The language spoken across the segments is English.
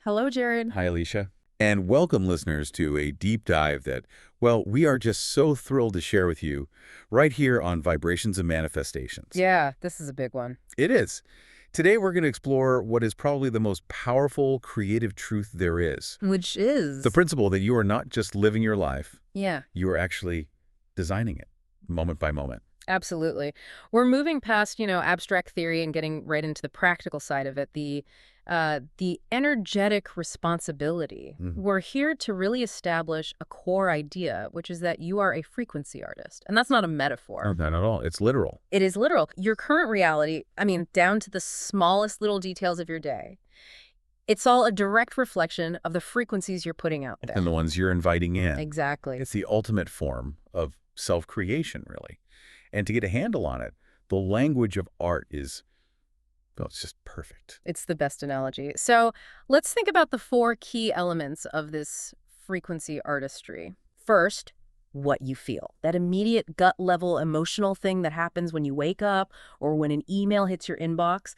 Hello, Jared. Hi, Alicia. And welcome, listeners, to a deep dive that, well, we are just so thrilled to share with you right here on Vibrations and Manifestations. Yeah, this is a big one. It is. Today, we're going to explore what is probably the most powerful creative truth there is. Which is? The principle that you are not just living your life, Yeah, you are actually designing it, moment by moment. absolutely. We're moving past, abstract theory and getting right into the practical side of it, the energetic responsibility. We're here to really establish a core idea, which is that you are a frequency artist. And that's not a metaphor. No, not at all. It's literal. It is literal. Your current reality, down to the smallest little details of your day, it's all a direct reflection of the frequencies you're putting out there. And the ones you're inviting in. Exactly. It's the ultimate form of self-creation, really. And to get a handle on it, the language of art is, well, it's just perfect. It's the best analogy. So let's think about the 4 key elements of this frequency artistry. First, what you feel. That immediate gut level emotional thing that happens when you wake up or when an email hits your inbox.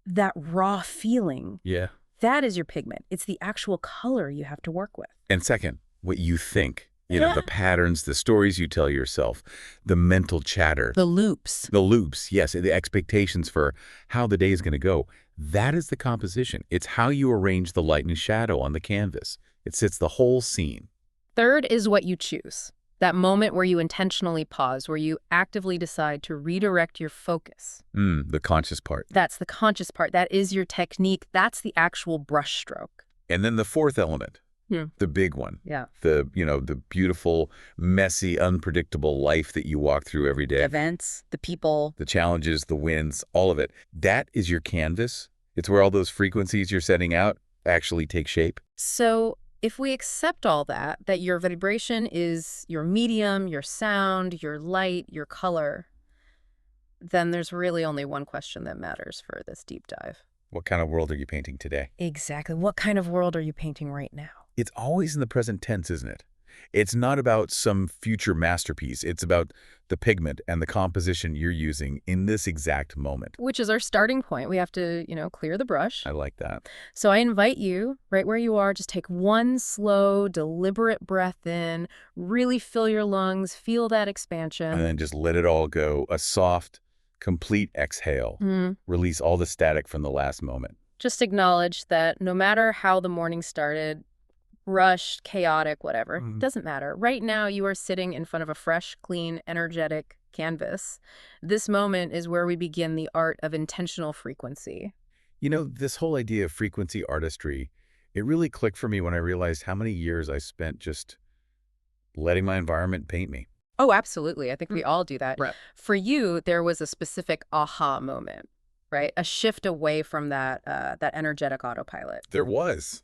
That raw feeling. Yeah. That is your pigment. It's the actual color you have to work with. And second, what you think. The patterns, the stories you tell yourself, the mental chatter. The loops. The loops, yes, the expectations for how the day is going to go. That is the composition. It's how you arrange the light and shadow on the canvas. It sets the whole scene. Third is what you choose. That moment where you intentionally pause, where you actively decide to redirect your focus. The conscious part. That's the conscious part. That is your technique. That's the actual brushstroke. And then the fourth element. The big one. Yeah. The beautiful, messy, unpredictable life that you walk through every day. Events, the people. The challenges, the wins, all of it. That is your canvas. It's where all those frequencies you're setting out actually take shape. So if we accept all that your vibration is your medium, your sound, your light, your color, then there's really only one question that matters for this deep dive. What kind of world are you painting today? Exactly. What kind of world are you painting right now? It's always in the present tense, isn't it? It's not about some future masterpiece. It's about the pigment and the composition you're using in this exact moment. Which is our starting point. We have to, clear the brush. I like that. So I invite you, right where you are, just take one slow, deliberate breath in, really fill your lungs, feel that expansion. And then just let it all go. A soft, complete exhale. Release all the static from the last moment. Just acknowledge that no matter how the morning started, rushed, chaotic, whatever, doesn't matter. Right now, you are sitting in front of a fresh, clean, energetic canvas. This moment is where we begin the art of intentional frequency. This whole idea of frequency artistry, it really clicked for me when I realized how many years I spent just letting my environment paint me. Oh, absolutely. I think we all do that. Right. For you, there was a specific aha moment, right? A shift away from that energetic autopilot. There was.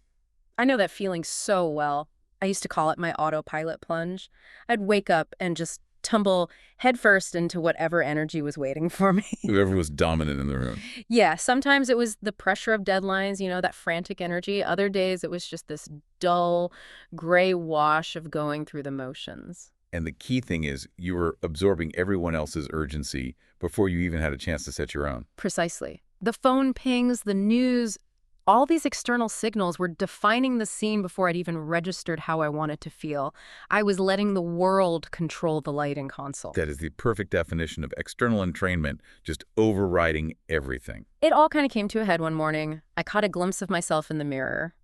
I know that feeling so well. I used to call it my autopilot plunge. I'd wake up and just tumble headfirst into whatever energy was waiting for me. Whoever was dominant in the room. Yeah, sometimes it was the pressure of deadlines, that frantic energy. Other days it was just this dull, gray wash of going through the motions. And the key thing is you were absorbing everyone else's urgency before you even had a chance to set your own. Precisely. The phone pings, the news, all these external signals were defining the scene before I'd even registered how I wanted to feel. I was letting the world control the lighting console. That is the perfect definition of external entrainment, just overriding everything. It all kind of came to a head one morning. I caught a glimpse of myself in the mirror.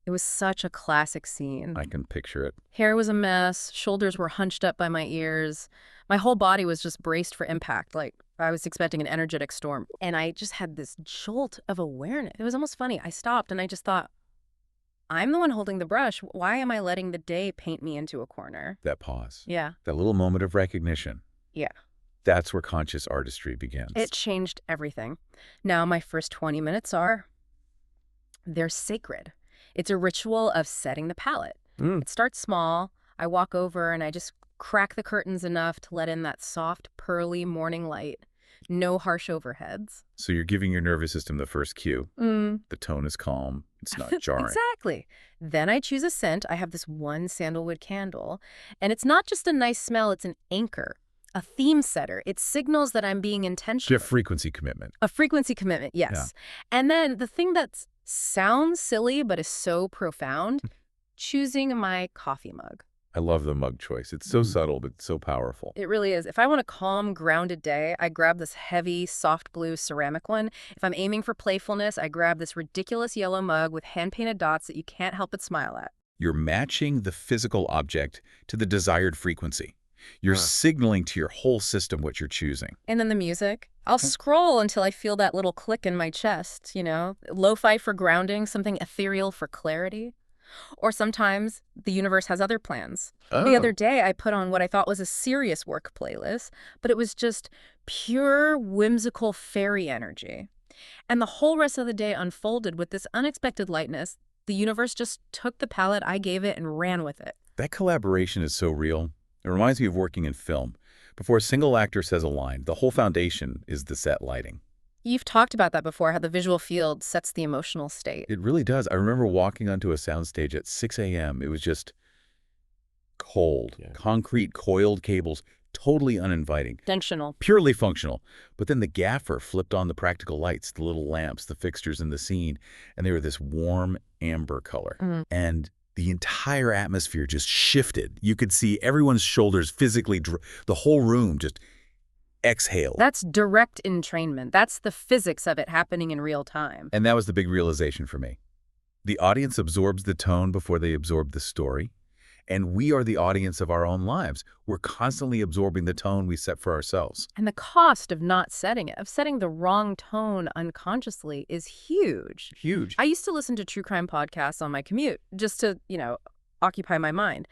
It was such a classic scene. I can picture it. Hair was a mess, shoulders were hunched up by my ears. My whole body was just braced for impact, like I was expecting an energetic storm. And I just had this jolt of awareness. It was almost funny. I stopped and I just thought, I'm the one holding the brush. Why am I letting the day paint me into a corner? That pause. Yeah. That little moment of recognition. Yeah. That's where conscious artistry begins. It changed everything. Now my first 20 minutes they're sacred. It's a ritual of setting the palette. It starts small. I walk over and I just crack the curtains enough to let in that soft, pearly morning light. No harsh overheads. So you're giving your nervous system the first cue. The tone is calm. It's not jarring. Exactly. Then I choose a scent. I have this one sandalwood candle. And it's not just a nice smell, it's an anchor. A theme setter. It signals that I'm being intentional. A frequency commitment. A frequency commitment, yes. Yeah. And then the thing that's Sounds silly, but is so profound. Choosing my coffee mug. I love the mug choice. It's so subtle, but so powerful. It really is. If I want a calm, grounded day, I grab this heavy, soft blue ceramic one. If I'm aiming for playfulness, I grab this ridiculous yellow mug with hand-painted dots that you can't help but smile at. You're matching the physical object to the desired frequency. You're signaling to your whole system what you're choosing. And then the music. I'll scroll until I feel that little click in my chest, Lo-fi for grounding, something ethereal for clarity. Or sometimes the universe has other plans. The other day, I put on what I thought was a serious work playlist, but it was just pure, whimsical fairy energy. And the whole rest of the day unfolded with this unexpected lightness. The universe just took the palette I gave it and ran with it. That collaboration is so real. It reminds me of working in film. Before a single actor says a line, the whole foundation is the set lighting. You've talked about that before, how the visual field sets the emotional state. It really does. I remember walking onto a soundstage at 6 a.m. It was just cold, concrete, coiled cables, totally uninviting. Intentional. Purely functional. But then the gaffer flipped on the practical lights, the little lamps, the fixtures in the scene, and they were this warm amber color. And the entire atmosphere just shifted. You could see everyone's shoulders physically, the whole room just exhale. That's direct entrainment. That's the physics of it happening in real time. And that was the big realization for me. The audience absorbs the tone before they absorb the story. And we are the audience of our own lives. We're constantly absorbing the tone we set for ourselves. And the cost of not setting it, of setting the wrong tone unconsciously, is huge. Huge. I used to listen to true crime podcasts on my commute just to, occupy my mind.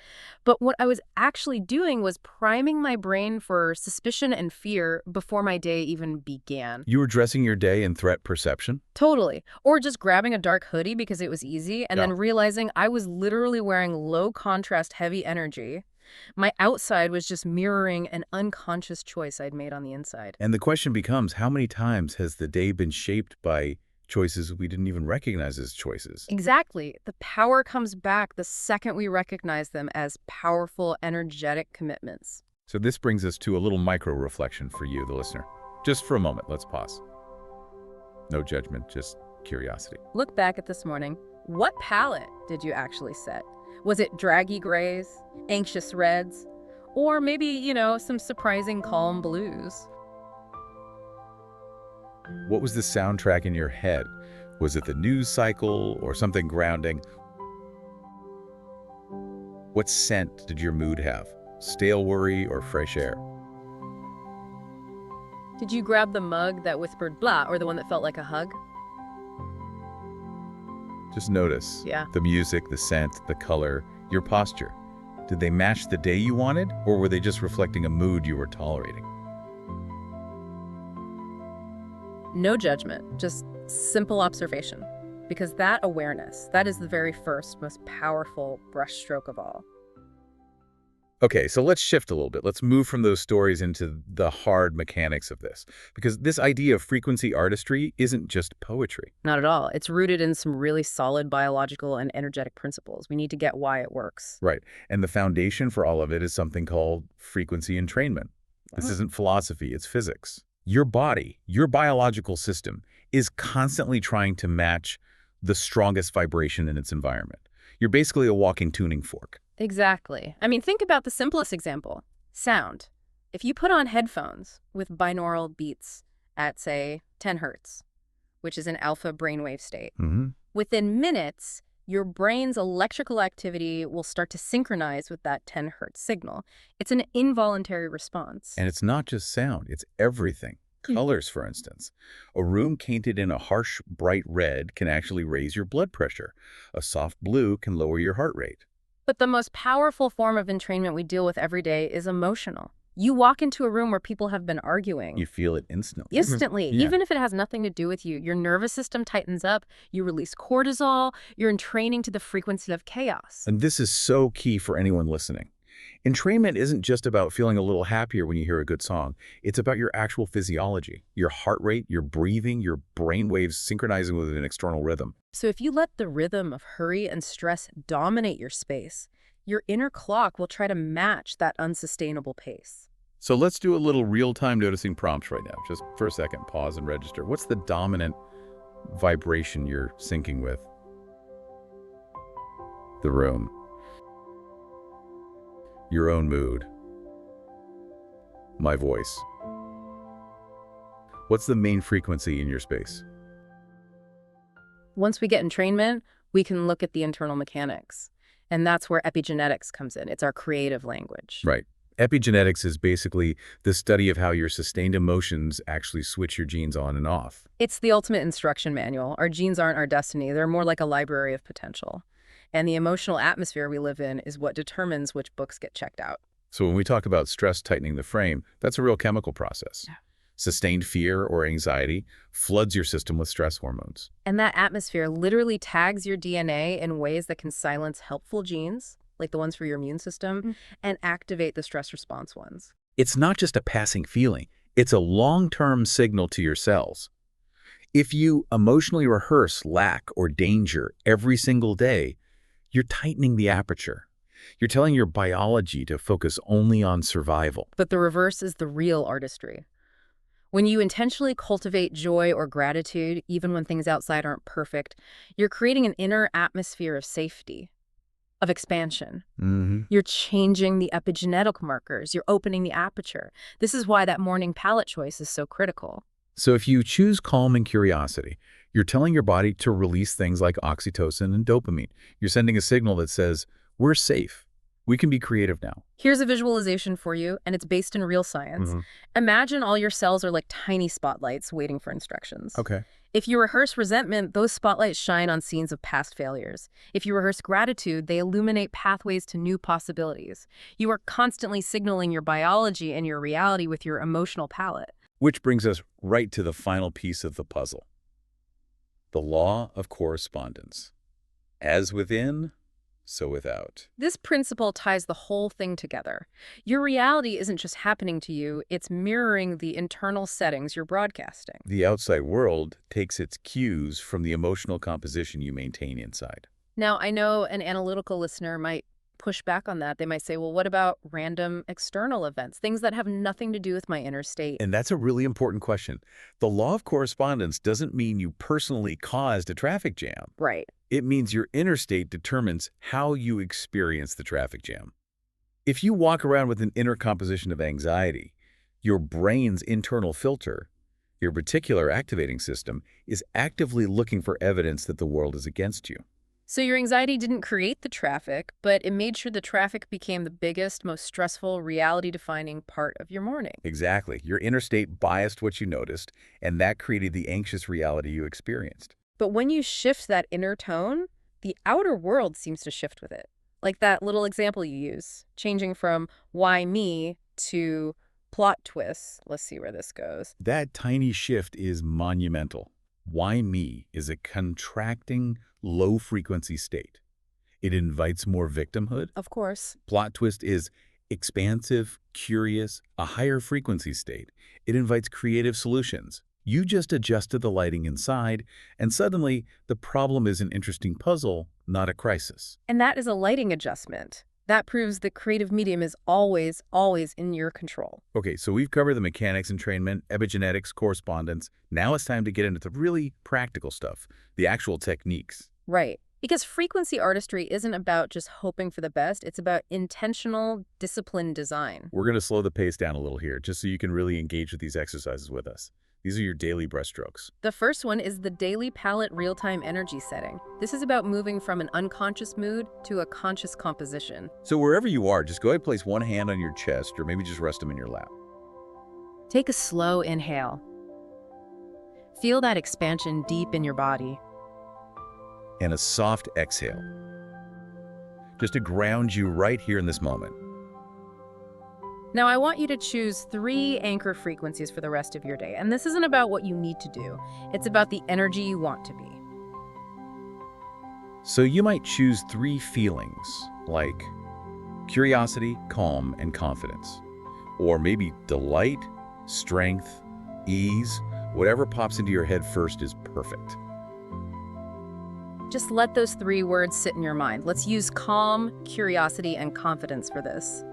But what I was actually doing was priming my brain for suspicion and fear before my day even began. You were dressing your day in threat perception? Totally. Or just grabbing a dark hoodie because it was easy and then realizing I was literally wearing low contrast heavy energy. My outside was just mirroring an unconscious choice I'd made on the inside. And the question becomes, how many times has the day been shaped by choices we didn't even recognize as choices? Exactly. The power comes back the second we recognize them as powerful, energetic commitments. So this brings us to a little micro-reflection for you, the listener. Just for a moment, let's pause. No judgment, just curiosity. Look back at this morning. What palette did you actually set? Was it draggy grays, anxious reds, or maybe, some surprising calm blues? What was the soundtrack in your head? Was it the news cycle or something grounding? What scent did your mood have? Stale worry or fresh air? Did you grab the mug that whispered blah or the one that felt like a hug? Just notice Yeah. the music, the scent, the color, your posture. Did they match the day you wanted, or were they just reflecting a mood you were tolerating? No judgment, just simple observation. Because that awareness, that is the very first, most powerful brushstroke of all. Okay, so let's shift a little bit. Let's move from those stories into the hard mechanics of this. Because this idea of frequency artistry isn't just poetry. Not at all. It's rooted in some really solid biological and energetic principles. We need to get why it works. Right. And the foundation for all of it is something called frequency entrainment. This isn't philosophy, it's physics. Your body, your biological system, is constantly trying to match the strongest vibration in its environment. You're basically a walking tuning fork. Exactly. I mean, think about the simplest example. Sound. If you put on headphones with binaural beats at, say, 10 hertz, which is an alpha brainwave state, within minutes, your brain's electrical activity will start to synchronize with that 10 hertz signal. It's an involuntary response. And it's not just sound, it's everything. Colors, for instance. A room painted in a harsh, bright red can actually raise your blood pressure. A soft blue can lower your heart rate. But the most powerful form of entrainment we deal with every day is emotional. You walk into a room where people have been arguing. You feel it instantly. Instantly. Even if it has nothing to do with you, your nervous system tightens up, you release cortisol, you're entraining to the frequency of chaos. And this is so key for anyone listening. Entrainment isn't just about feeling a little happier when you hear a good song. It's about your actual physiology, your heart rate, your breathing, your brain waves synchronizing with an external rhythm. So if you let the rhythm of hurry and stress dominate your space, your inner clock will try to match that unsustainable pace. So let's do a little real-time noticing prompts right now. Just for a second, pause and register. What's the dominant vibration you're syncing with. The room. Your own mood. My voice. What's the main frequency in your space? Once we get entrainment, we can look at the internal mechanics. And that's where epigenetics comes in. It's our creative language. Right. Epigenetics is basically the study of how your sustained emotions actually switch your genes on and off. It's the ultimate instruction manual. Our genes aren't our destiny. They're more like a library of potential. And the emotional atmosphere we live in is what determines which books get checked out. So when we talk about stress tightening the frame, that's a real chemical process. Yeah. Sustained fear or anxiety floods your system with stress hormones. And that atmosphere literally tags your DNA in ways that can silence helpful genes, like the ones for your immune system, and activate the stress response ones. It's not just a passing feeling. It's a long-term signal to your cells. If you emotionally rehearse lack or danger every single day, you're tightening the aperture. You're telling your biology to focus only on survival. But the reverse is the real artistry. When you intentionally cultivate joy or gratitude, even when things outside aren't perfect, you're creating an inner atmosphere of safety, of expansion. You're changing the epigenetic markers. You're opening the aperture. This is why that morning palette choice is so critical. So if you choose calm and curiosity, you're telling your body to release things like oxytocin and dopamine. You're sending a signal that says, we're safe. We can be creative now. Here's a visualization for you, and it's based in real science. Imagine all your cells are like tiny spotlights waiting for instructions. Okay. If you rehearse resentment, those spotlights shine on scenes of past failures. If you rehearse gratitude, they illuminate pathways to new possibilities. You are constantly signaling your biology and your reality with your emotional palette. Which brings us right to the final piece of the puzzle. The law of correspondence. As within, so without. This principle ties the whole thing together. Your reality isn't just happening to you, it's mirroring the internal settings you're broadcasting. The outside world takes its cues from the emotional composition you maintain inside. Now, I know an analytical listener might push back on that. They might say, well, what about random external events, things that have nothing to do with my inner state? And that's a really important question. The law of correspondence doesn't mean you personally caused a traffic jam. Right. It means your inner state determines how you experience the traffic jam. If you walk around with an inner composition of anxiety, your brain's internal filter, your reticular activating system, is actively looking for evidence that the world is against you. So your anxiety didn't create the traffic, but it made sure the traffic became the biggest, most stressful, reality-defining part of your morning. Exactly. Your inner state biased what you noticed, and that created the anxious reality you experienced. But when you shift that inner tone, the outer world seems to shift with it. Like that little example you use, changing from why me to plot twists. Let's see where this goes. That tiny shift is monumental. Why me is a contracting, low-frequency state. It invites more victimhood. Of course. Plot twist is expansive, curious, a higher frequency state. It invites creative solutions. You just adjusted the lighting inside, and suddenly the problem is an interesting puzzle, not a crisis. And that is a lighting adjustment. That proves the creative medium is always, always in your control. Okay, so we've covered the mechanics, entrainment, epigenetics, correspondence. Now it's time to get into the really practical stuff, the actual techniques. Right. Because frequency artistry isn't about just hoping for the best. It's about intentional, disciplined design. We're going to slow the pace down a little here, just so you can really engage with these exercises with us. These are your daily brushstrokes. The first one is the daily palette real-time energy setting. This is about moving from an unconscious mood to a conscious composition. So wherever you are, just go ahead and place one hand on your chest, or maybe just rest them in your lap. Take a slow inhale. Feel that expansion deep in your body. And a soft exhale. Just to ground you right here in this moment. Now, I want you to choose 3 anchor frequencies for the rest of your day. And this isn't about what you need to do. It's about the energy you want to be. So you might choose 3 feelings, like curiosity, calm, and confidence. Or maybe delight, strength, ease. Whatever pops into your head first is perfect. Just let those 3 words sit in your mind. Let's use calm, curiosity, and confidence for this.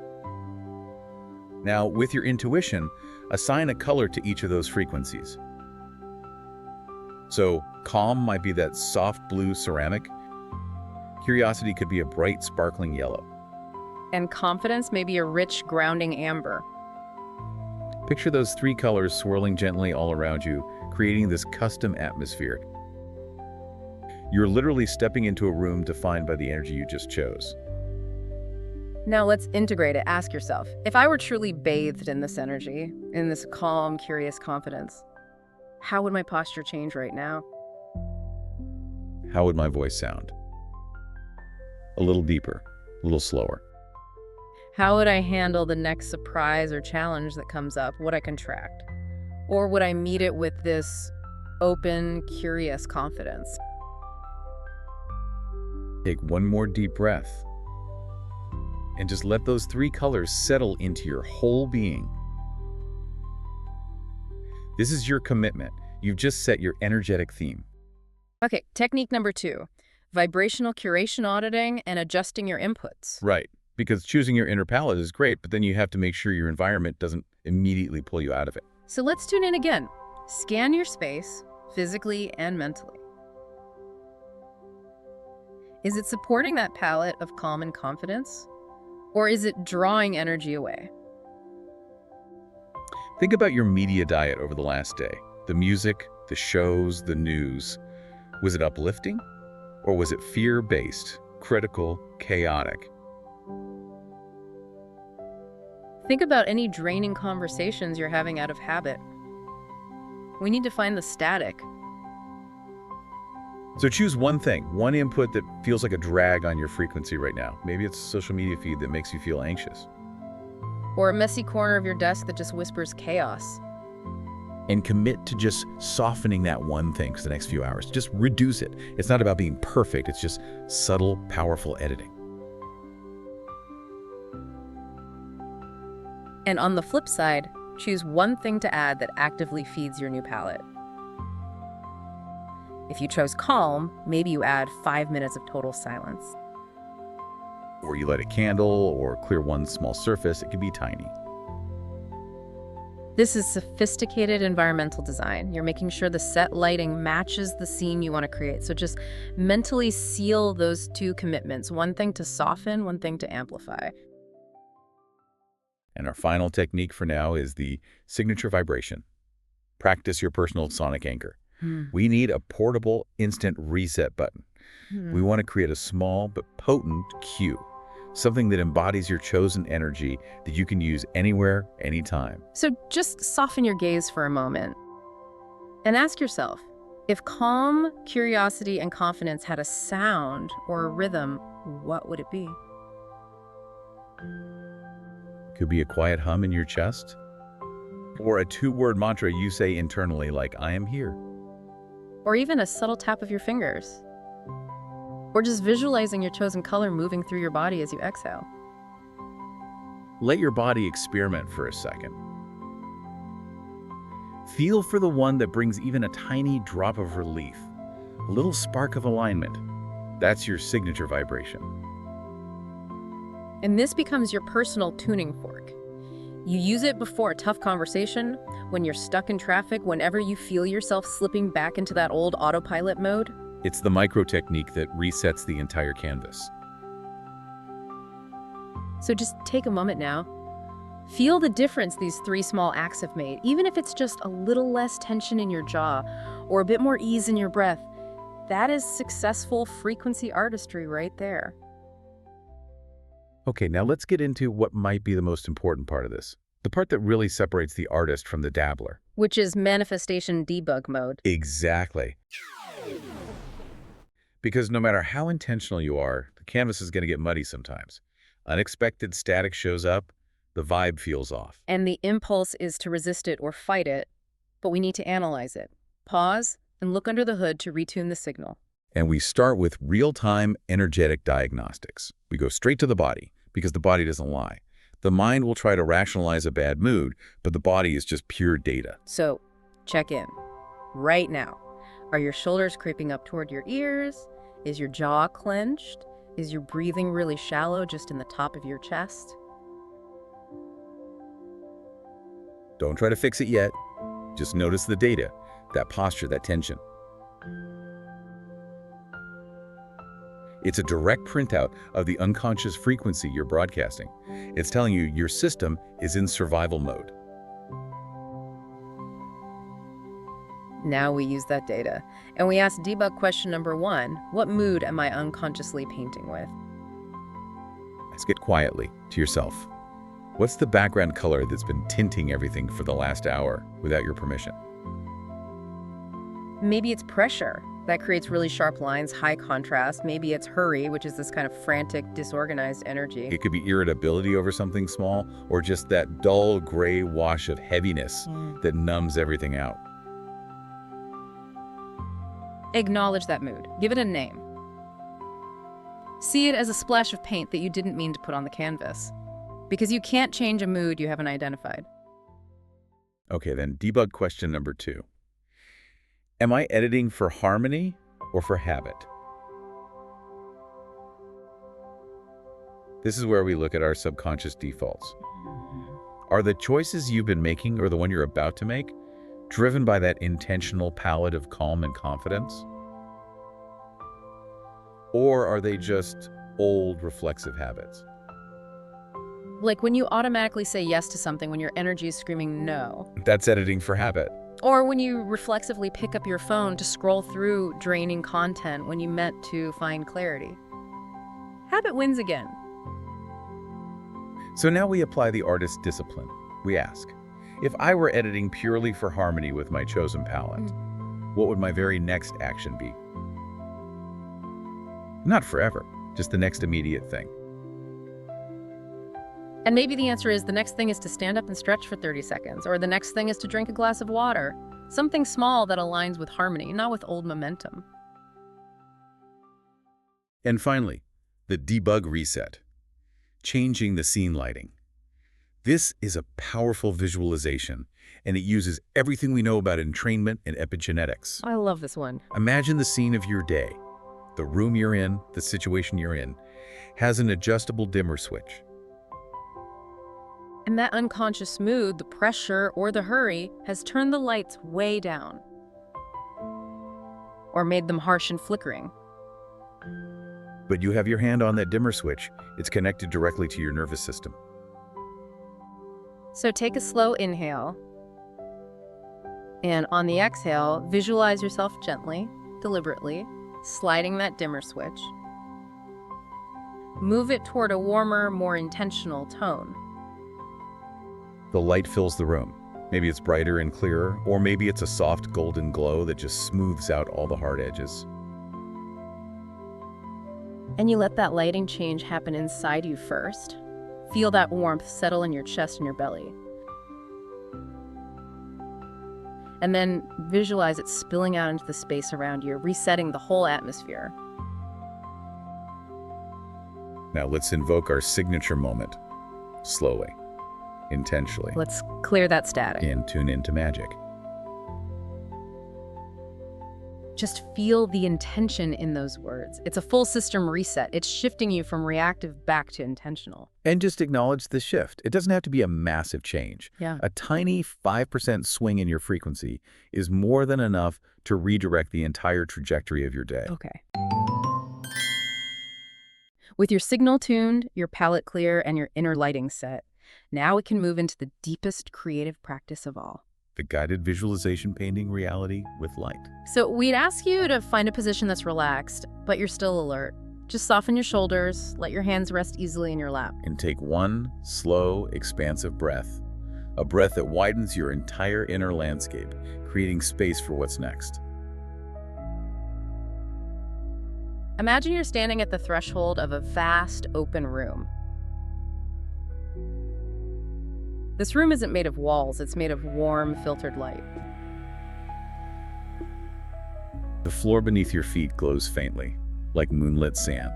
Now, with your intuition, assign a color to each of those frequencies. So calm might be that soft blue ceramic. Curiosity could be a bright, sparkling yellow. And confidence may be a rich, grounding amber. Picture those three colors swirling gently all around you, creating this custom atmosphere. You're literally stepping into a room defined by the energy you just chose. Now let's integrate it. Ask yourself, if I were truly bathed in this energy, in this calm, curious confidence, how would my posture change right now? How would my voice sound? A little deeper, a little slower. How would I handle the next surprise or challenge that comes up? Would I contract? Or would I meet it with this open, curious confidence? Take one more deep breath and just let those three colors settle into your whole being. This is your commitment. You've just set your energetic theme. Okay, technique number 2, vibrational curation auditing and adjusting your inputs. Right, because choosing your inner palette is great, but then you have to make sure your environment doesn't immediately pull you out of it. So let's tune in again. Scan your space, physically and mentally. Is it supporting that palette of calm and confidence? Or is it drawing energy away? Think about your media diet over the last day. The music, the shows, the news. Was it uplifting? Or was it fear-based, critical, chaotic? Think about any draining conversations you're having out of habit. We need to find the static. So choose one thing, one input that feels like a drag on your frequency right now. Maybe it's a social media feed that makes you feel anxious. Or a messy corner of your desk that just whispers chaos. And commit to just softening that one thing for the next few hours. Just reduce it. It's not about being perfect. It's just subtle, powerful editing. And on the flip side, choose one thing to add that actively feeds your new palette. If you chose calm, maybe you add 5 minutes of total silence. Or you light a candle or clear one small surface. It can be tiny. This is sophisticated environmental design. You're making sure the set lighting matches the scene you want to create. So just mentally seal those two commitments, one thing to soften, one thing to amplify. And our final technique for now is the signature vibration. Practice your personal sonic anchor. We need a portable instant reset button. We want to create a small but potent cue, something that embodies your chosen energy that you can use anywhere, anytime. So just soften your gaze for a moment and ask yourself, if calm, curiosity, and confidence had a sound or a rhythm, what would it be? Could be a quiet hum in your chest, or a 2-word mantra you say internally like, I am here. Or even a subtle tap of your fingers. Or just visualizing your chosen color moving through your body as you exhale. Let your body experiment for a second. Feel for the one that brings even a tiny drop of relief, a little spark of alignment. That's your signature vibration. And this becomes your personal tuning fork. You use it before a tough conversation, when you're stuck in traffic, whenever you feel yourself slipping back into that old autopilot mode. It's the micro technique that resets the entire canvas. So just take a moment now. Feel the difference these 3 small acts have made, even if it's just a little less tension in your jaw or a bit more ease in your breath. That is successful frequency artistry right there. Okay, now let's get into what might be the most important part of this. The part that really separates the artist from the dabbler. Which is manifestation debug mode. Exactly. Because no matter how intentional you are, the canvas is going to get muddy sometimes. Unexpected static shows up, the vibe feels off. And the impulse is to resist it or fight it, but we need to analyze it. Pause and look under the hood to retune the signal. And we start with real-time energetic diagnostics. We go straight to the body, because the body doesn't lie. The mind will try to rationalize a bad mood, but the body is just pure data. So, check in. Right now. Are your shoulders creeping up toward your ears? Is your jaw clenched? Is your breathing really shallow just in the top of your chest? Don't try to fix it yet. Just notice the data, that posture, that tension. It's a direct printout of the unconscious frequency you're broadcasting. It's telling you your system is in survival mode. Now we use that data, and we ask debug question number 1, what mood am I unconsciously painting with? Ask it quietly to yourself. What's the background color that's been tinting everything for the last hour without your permission? Maybe it's pressure. That creates really sharp lines, high contrast. Maybe it's hurry, which is this kind of frantic, disorganized energy. It could be irritability over something small, or just that dull gray wash of heaviness that numbs everything out. Acknowledge that mood. Give it a name. See it as a splash of paint that you didn't mean to put on the canvas. Because you can't change a mood you haven't identified. Okay, then debug question number 2. Am I editing for harmony or for habit? This is where we look at our subconscious defaults. Are the choices you've been making or the one you're about to make driven by that intentional palette of calm and confidence? Or are they just old reflexive habits? Like when you automatically say yes to something when your energy is screaming no. That's editing for habit. Or when you reflexively pick up your phone to scroll through draining content when you meant to find clarity. Habit wins again. So now we apply the artist's discipline. We ask, if I were editing purely for harmony with my chosen palette, what would my very next action be? Not forever, just the next immediate thing. And maybe the answer is the next thing is to stand up and stretch for 30 seconds, or the next thing is to drink a glass of water. Something small that aligns with harmony, not with old momentum. And finally, the debug reset, changing the scene lighting. This is a powerful visualization, and it uses everything we know about entrainment and epigenetics. I love this one. Imagine the scene of your day. The room you're in, the situation you're in, has an adjustable dimmer switch. And that unconscious mood, the pressure or the hurry, has turned the lights way down. Or made them harsh and flickering. But you have your hand on that dimmer switch. It's connected directly to your nervous system. So take a slow inhale. And on the exhale, visualize yourself gently, deliberately, sliding that dimmer switch. Move it toward a warmer, more intentional tone. The light fills the room. Maybe it's brighter and clearer, or maybe it's a soft golden glow that just smooths out all the hard edges. And you let that lighting change happen inside you first. Feel that warmth settle in your chest and your belly. And then visualize it spilling out into the space around you, resetting the whole atmosphere. Now let's invoke our signature moment. Slowly, intentionally. Let's clear that static. And tune into magic. Just feel the intention in those words. It's a full system reset. It's shifting you from reactive back to intentional. And just acknowledge the shift. It doesn't have to be a massive change. Yeah. A tiny 5% swing in your frequency is more than enough to redirect the entire trajectory of your day. Okay. With your signal tuned, your palette clear, and your inner lighting set, now we can move into the deepest creative practice of all. The guided visualization painting reality with light. So we'd ask you to find a position that's relaxed, but you're still alert. Just soften your shoulders, let your hands rest easily in your lap. And take one slow, expansive breath. A breath that widens your entire inner landscape, creating space for what's next. Imagine you're standing at the threshold of a vast, open room. This room isn't made of walls, it's made of warm, filtered light. The floor beneath your feet glows faintly, like moonlit sand.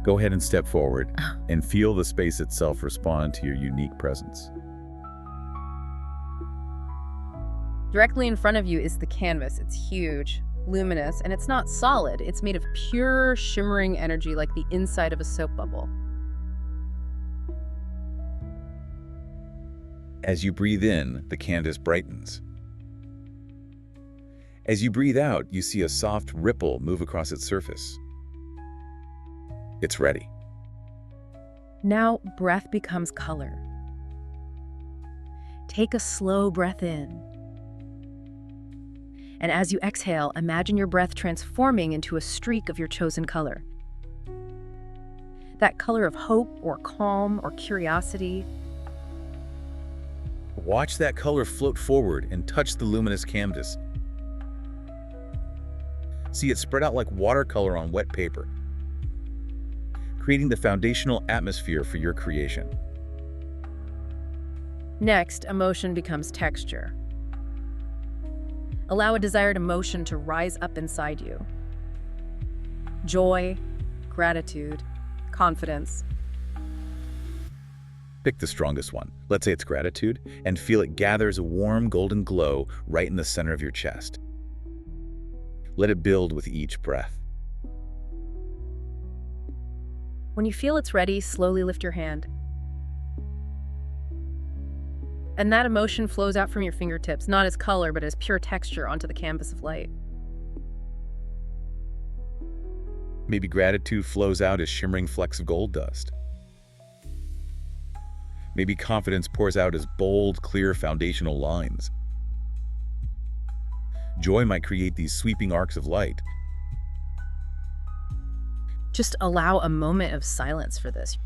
Go ahead and step forward and feel the space itself respond to your unique presence. Directly in front of you is the canvas. It's huge, luminous, and it's not solid. It's made of pure, shimmering energy like the inside of a soap bubble. As you breathe in, the canvas brightens. As you breathe out, you see a soft ripple move across its surface. It's ready. Now, breath becomes color. Take a slow breath in. And as you exhale, imagine your breath transforming into a streak of your chosen color. That color of hope or calm or curiosity. Watch that color float forward and touch the luminous canvas. See it spread out like watercolor on wet paper, creating the foundational atmosphere for your creation. Next, emotion becomes texture. Allow a desired emotion to rise up inside you. Joy, gratitude, confidence. Pick the strongest one. Let's say it's gratitude, and feel it gather as a warm golden glow right in the center of your chest. Let it build with each breath. When you feel it's ready, slowly lift your hand. And that emotion flows out from your fingertips, not as color, but as pure texture onto the canvas of light. Maybe gratitude flows out as shimmering flecks of gold dust. Maybe confidence pours out as bold, clear foundational lines. Joy might create these sweeping arcs of light. Just allow a moment of silence for this.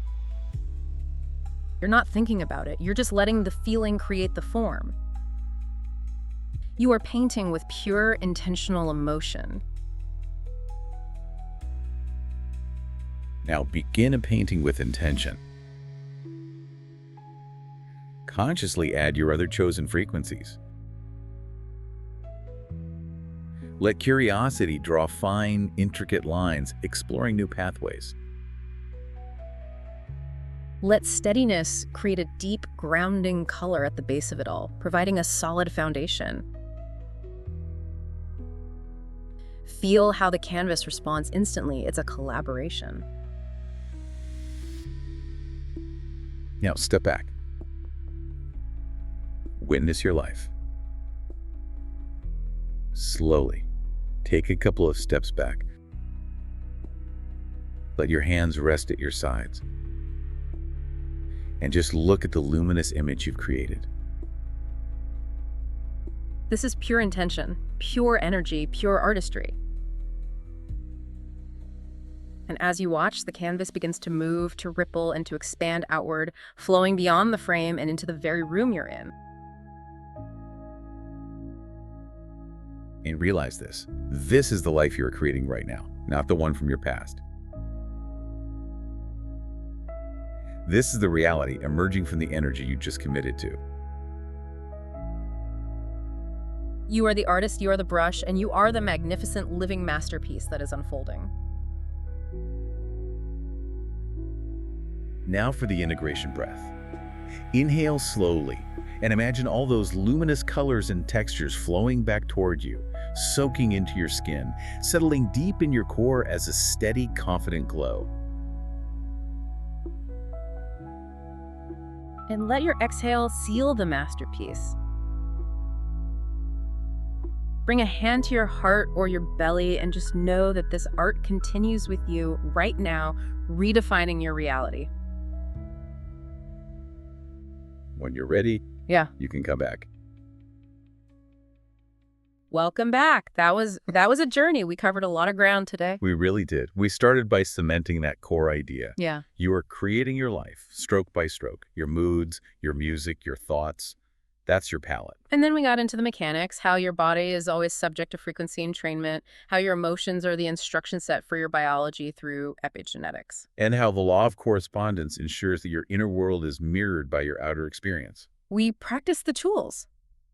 You're not thinking about it. You're just letting the feeling create the form. You are painting with pure, intentional emotion. Now begin a painting with intention. Consciously add your other chosen frequencies. Let curiosity draw fine, intricate lines, exploring new pathways. Let steadiness create a deep, grounding color at the base of it all, providing a solid foundation. Feel how the canvas responds instantly. It's a collaboration. Now step back. Witness your life. Slowly, take a couple of steps back. Let your hands rest at your sides. And just look at the luminous image you've created. This is pure intention, pure energy, pure artistry. And as you watch, the canvas begins to move, to ripple, and to expand outward, flowing beyond the frame and into the very room you're in. And realize this. This is the life you're creating right now, not the one from your past. This is the reality emerging from the energy you just committed to. You are the artist, you are the brush, and you are the magnificent living masterpiece that is unfolding. Now for the integration breath. Inhale slowly and imagine all those luminous colors and textures flowing back toward you, soaking into your skin, settling deep in your core as a steady, confident glow. And let your exhale seal the masterpiece. Bring a hand to your heart or your belly and just know that this art continues with you right now, redefining your reality. When you're ready, you can come back. Welcome back. That was a journey. We covered a lot of ground today. We really did. We started by cementing that core idea. Yeah. You are creating your life, stroke by stroke, your moods, your music, your thoughts. That's your palette. And then we got into the mechanics, how your body is always subject to frequency entrainment, how your emotions are the instruction set for your biology through epigenetics. And how the law of correspondence ensures that your inner world is mirrored by your outer experience. We practice the tools,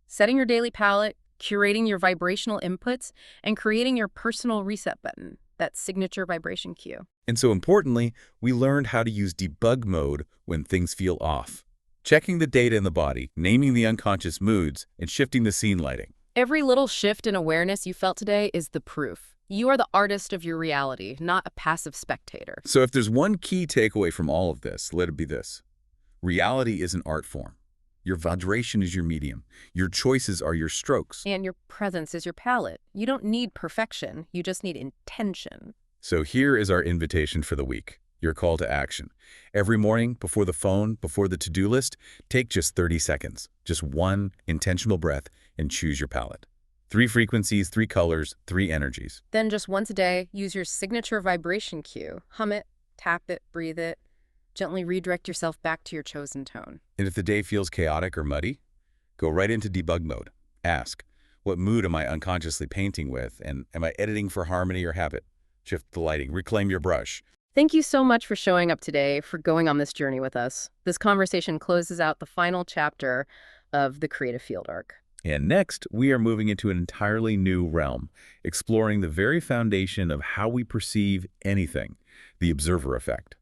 setting your daily palette, curating your vibrational inputs, and creating your personal reset button, that signature vibration cue. And so importantly, we learned how to use debug mode when things feel off. Checking the data in the body, naming the unconscious moods, and shifting the scene lighting. Every little shift in awareness you felt today is the proof. You are the artist of your reality, not a passive spectator. So if there's one key takeaway from all of this, let it be this. Reality is an art form. Your vibration is your medium. Your choices are your strokes. And your presence is your palette. You don't need perfection. You just need intention. So here is our invitation for the week, your call to action. Every morning, before the phone, before the to-do list, take just 30 seconds, just one intentional breath, and choose your palette. 3 frequencies, 3 colors, 3 energies. Then just once a day, use your signature vibration cue. Hum it, tap it, breathe it. Gently redirect yourself back to your chosen tone. And if the day feels chaotic or muddy, go right into debug mode. Ask, what mood am I unconsciously painting with, and am I editing for harmony or habit? Shift the lighting, reclaim your brush. Thank you so much for showing up today, for going on this journey with us. This conversation closes out the final chapter of the creative field arc. And next, we are moving into an entirely new realm, exploring the very foundation of how we perceive anything, the observer effect,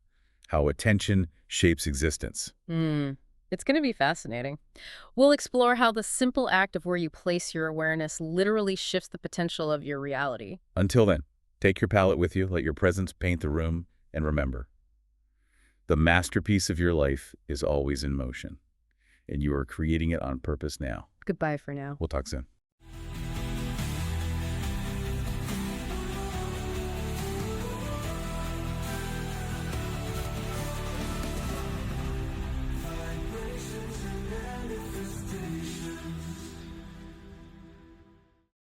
how attention shapes existence. It's going to be fascinating. We'll explore how the simple act of where you place your awareness literally shifts the potential of your reality. Until then, take your palette with you, let your presence paint the room, and remember, the masterpiece of your life is always in motion, and you are creating it on purpose now. Goodbye for now. We'll talk soon.